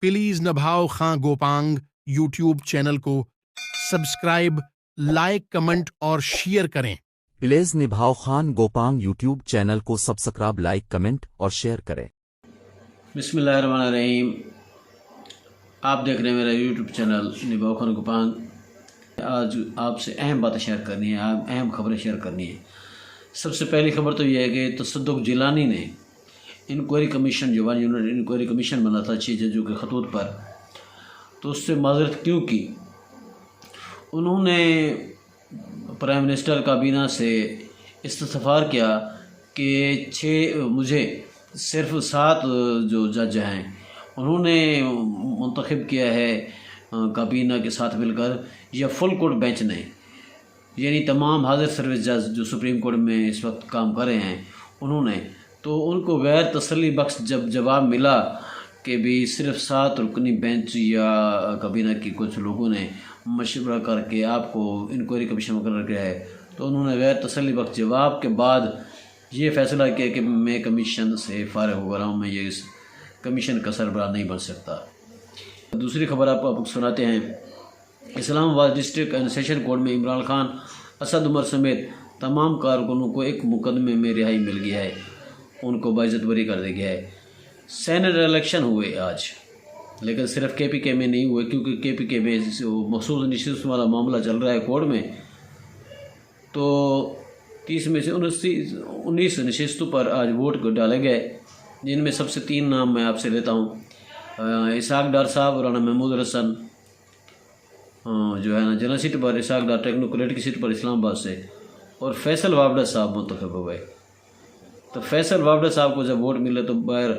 Please Nabhao Khan Gopang YouTube channel को subscribe, like, comment और share करें। Please Nibhao Khan Gopang YouTube channel को सब्सक्राइब, लाइक, कमेंट और शेयर करें। बिस्मिल्लाहिर्रहमानिर्रहीम। आप देख रहे हैं मेरा यूट्यूब चैनल निभाओ खान गोपांग। आज आपसे अहम बातें शेयर करनी है, अहम खबरें शेयर करनी है। सबसे पहली खबर तो यह है कि तसद्दुक़ जिलानी ने इंक्वायरी कमीशन, जो वन यूनिट इंक्वायरी कमीशन बना था 6 जजों के खतूत पर, तो उससे माजरत क्यों की। उन्होंने प्राइम मिनिस्टर काबीना से इस्तफ़ार किया कि मुझे सिर्फ 7 जो जज हैं उन्होंने मुंतखब किया है काबीना के साथ मिलकर, या फुल कोर्ट बेंच ने, यानी तमाम हाजिर सर्विस जज जो सुप्रीम कोर्ट में इस वक्त काम कर रहे हैं उन्होंने, तो उनको गैर तसल्ली बख्श जब जवाब मिला कि भी सिर्फ 7 रुकनी बेंच या काबीना की कुछ लोगों ने मशवरा करके आपको इंक्वायरी कमीशन मुकर्रर किया है, तो उन्होंने गैर तसल्ली बख्श जवाब के बाद ये फैसला किया कि मैं कमीशन से फारिग हो रहा हूँ, मैं ये इस कमीशन का सरबराह नहीं बन सकता। दूसरी खबर आपको सुनाते हैं। Islamabad district and session court में इमरान खान, असद उमर समेत तमाम कारकुनों को एक मुकदमे में रिहाई मिल गया है, उनको बाइज्जत बरी कर दिया गया है। सेनेट इलेक्शन हुए आज, लेकिन सिर्फ KPK में नहीं हुए, क्योंकि KPK में मखसूस नशिस्त वाला मामला चल रहा है कोर्ट में। तो 30 में से 19 नशिस्तों पर आज वोट डाले गए, जिनमें सबसे 3 नाम मैं आपसे लेता हूँ। इसाक डार साहब, राना महमूद हसन जो है ना जनरल सीट पर, इसाक डार टेक्नोक्रेट की सीट पर इस्लामाबाद से, और फैसल वावड़ा साहब मुंतखब हो गए। तो फैसल वावड़ा साहब को जब वोट मिले तो बाहर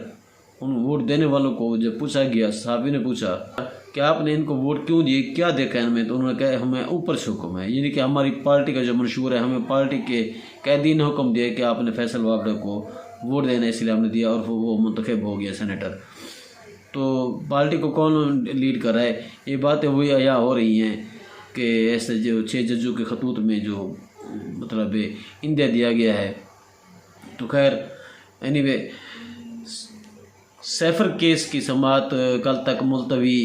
उन वोट देने वालों को जब पूछा गया, साहबी ने पूछा कि आपने इनको वोट क्यों दिए, क्या देखा इनमें, तो उन्होंने कहा हमें ऊपर से हुक्म है, यानी कि हमारी पार्टी का जो मंशूर है, हमें पार्टी के कैदी ने हुक्म दिया कि आपने फैसल वावड़ा को वोट देना, इसलिए हमने दिया, और वो मुंतखब हो गया सेनेटर। तो पार्टी को कौन लीड कर रहा है, ये बातें हुई या हो रही हैं कि ऐसे जो 6 जजों के खतूत में जो मतलब इंदिया दिया गया है। तो खैर एनीवे, सैफर केस की समाअत कल तक मुलतवी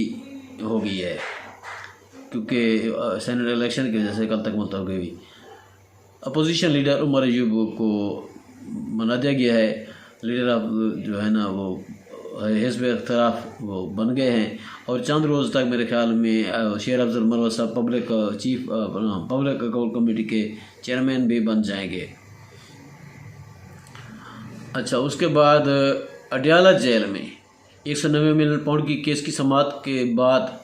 हो गई है, क्योंकि सेनेट इलेक्शन की वजह से कल तक मुलतवी हुई। अपोजिशन लीडर उमर अयूब को बना दिया गया है, लीडर ऑफ जो है ना वो हिज़्ब इख्तिलाफ वो बन गए हैं, और चंद रोज़ तक मेरे ख्याल में शेर अफजल मरवत साहब पब्लिक अकाउंट कमेटी के चेयरमैन भी बन जाएंगे। अच्छा, उसके बाद अडियाला जेल में 190 मिलियन पाउंड की केस की समाअत के बाद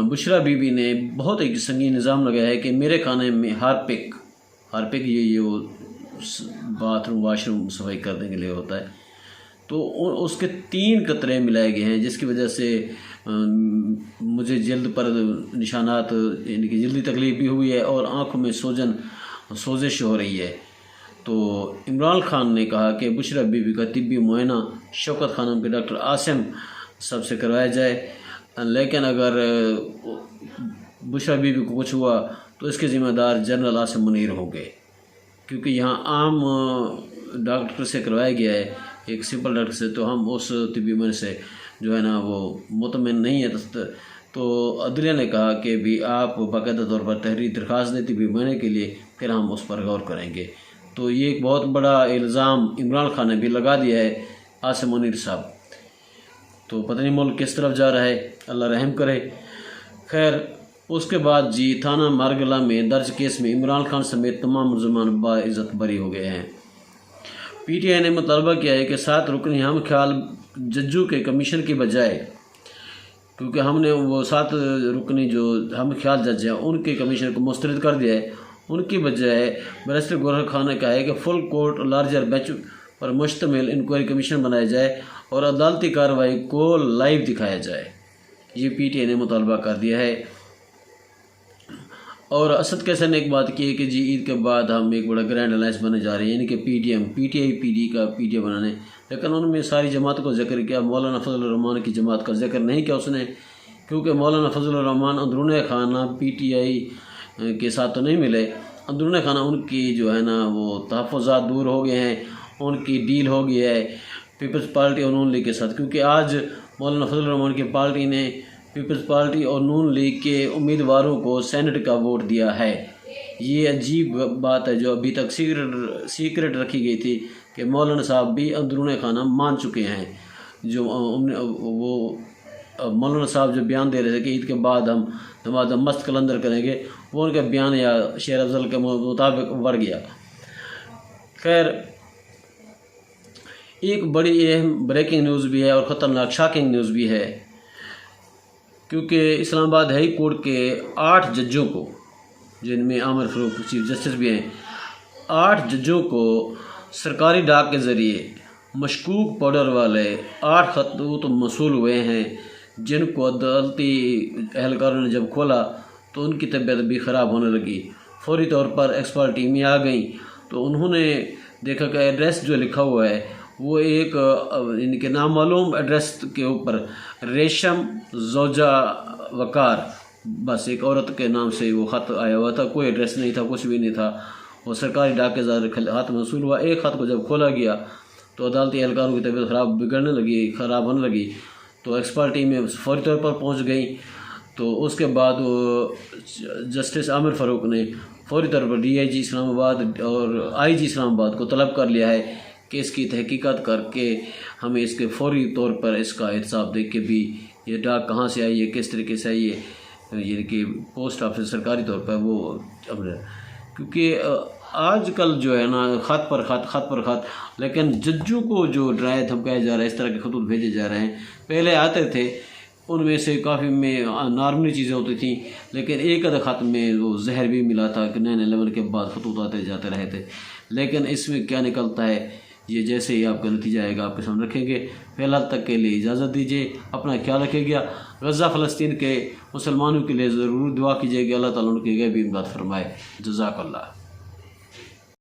बुशरा बीबी ने बहुत एक संगीन निज़ाम लगाया है कि मेरे खाने में हार्पिक ये वो बाथरूम वाशरूम सफाई करने के लिए होता है, तो उसके 3 कतरे मिलाए गए हैं, जिसकी वजह से मुझे जल्द पर निशानात, यानी कि जल्दी तकलीफ भी हुई है और आँखों में सोजिश हो रही है। तो इमरान खान ने कहा कि बुशरा बीबी का तिब्बी मुआयना शौकत खानम के डॉक्टर आसिम साहब से करवाया जाए, लेकिन अगर बुशरा बीबी को कुछ हुआ तो इसके ज़िम्मेदार जनरल आसिम मुनीर होंगे, क्योंकि यहाँ आम डॉक्टर से करवाया गया है, एक सिंपल डॉक्टर से, तो हम उस तिब्बी मुआयने से जो है ना वो मुतमिन नहीं है। तो अदलिया ने कहा कि भी आप बाकायदा तौर पर तहरीर दरख्वास्त दें तिब्बी मुआयने के लिए, फिर हम उस पर गौर करेंगे। तो ये एक बहुत बड़ा इल्ज़ाम इमरान खान ने भी लगा दिया है आसिम मुनीर साहब। तो पता नहीं मुल्क किस तरफ जा रहा है, अल्लाह रहम करे। खैर, उसके बाद जी थाना मारगला में दर्ज केस में इमरान खान समेत तमाम मुलज़मान बाइज़्ज़त बरी हो गए हैं। PTI ने मुतालबा किया है कि 7 रुकनी हम ख्याल जजों के कमीशन की बजाय, क्योंकि हमने वो 7 रुकनी जो हम ख्याल जज हैं उनके कमीशन को मुस्तरद कर दिया है, उनकी बजाय बैरिस्टर गौहर खान ने कहा है कि फुल कोर्ट लार्जर बेंच पर मुश्तमिल इंक्वायरी कमीशन बनाया जाए और अदालती कार्रवाई को लाइव दिखाया जाए। ये PTI ने मुतालबा कर दिया है। और असद कैसर ने एक बात की है कि जी ईद के बाद हम एक बड़ा ग्रैंड अलायंस बनने जा रहे हैं, यानी कि PTI का PTI बनाने, लेकिन उन्होंने सारी जमात को जिक्र किया, मौलाना फजल रहमान की जमात का जिक्र नहीं किया उसने, क्योंकि मौलाना फजल रहमान अंदरून खाना PTI के साथ तो नहीं मिले, अंदरून खाना उनकी जो है ना वो तहफ़्फ़ुज़ात दूर हो गए हैं, उनकी डील हो गई है पीपल्स पार्टी और नून लीग के साथ, क्योंकि आज مولانا فضل الرحمان کی پارٹی نے پیپلز پارٹی اور نون لیگ کے امیدواروں کو سینٹ کا ووٹ دیا ہے۔ یہ عجیب بات ہے جو ابھی تک سیکرٹ رکھی گئی تھی کہ مولانا صاحب بھی اندرون خانہ مان چکے ہیں۔ جو وہ مولانا صاحب جو بیان دے رہے تھے کہ عید کے بعد ہم نماز مست کلندر کریں گے، وہ ان کا بیان یا شیر افضل کے مطابق بڑھ گیا۔ خیر، ایک بڑی اہم بریکنگ نیوز بھی ہے اور خطرناک شاکنگ نیوز بھی ہے، کیونکہ اسلام آباد ہائی کورٹ کے 8 ججوں کو، جن میں عامر فاروق چیف جسٹس بھی ہیں، 8 ججوں کو سرکاری ڈاک کے ذریعے مشکوک پاؤڈر والے 8 خطوط موصول ہوئے ہیں، جن کو عدالتی اہلکاروں نے جب کھولا تو ان کی طبیعت بھی خراب ہونے لگی۔ فوری طور پر ایکسپرٹ ٹیمیں آ گئیں تو انہوں نے دیکھا کہ ایڈریس جو لکھا ہوا ہے وہ ایک ان کے نامعلوم ایڈریس کے اوپر ریشم زوجہ وقار، بس ایک عورت کے نام سے وہ خط آیا ہوا تھا، کوئی ایڈریس نہیں تھا، کچھ بھی نہیں تھا۔ وہ سرکاری ڈاک کے ذریعے خط موصول ہوا۔ ایک خط کو جب کھولا گیا تو عدالتی اہلکاروں کی طبیعت خراب ہونے لگی تو ایکسپرٹ ٹیمیں فوری طور پر پہنچ گئیں۔ تو اس کے بعد وہ جسٹس عامر فاروق نے فوری طور پر ڈی آئی جی اسلام آباد اور آئی جی اسلام آباد کو طلب کر لیا ہے کہ اس کی تحقیقات کر کے ہمیں اس کے فوری طور پر اس کا احتساب دے کے بھی یہ ڈاک کہاں سے آئی ہے، کس طریقے سے آئی ہے، یعنی کہ پوسٹ آفس سرکاری طور پر وہ، کیونکہ آج کل جو ہے نا خط پر خط، لیکن ججوں کو جو ڈرائے دھمکایا جا رہا ہے، اس طرح کے خطوط بھیجے جا رہے ہیں۔ پہلے آتے تھے ان میں سے کافی میں نارملی چیزیں ہوتی تھیں، لیکن ایک آدھا خط میں وہ زہر بھی ملا تھا کہ 9/11 کے بعد خطوط آتے جاتے رہے تھے۔ لیکن اس میں کیا نکلتا ہے یہ جیسے ہی آپ کا نتیجہ آئے گا آپ کے سامنے رکھیں گے۔ فی الحال تک کے لیے اجازت دیجیے، اپنا خیال رکھے گا۔ غزہ فلسطین کے مسلمانوں کے لیے ضرور دعا کیجیے کہ اللہ تعالیٰ ان کی غیبی امداد فرمائے۔ جزاک اللہ۔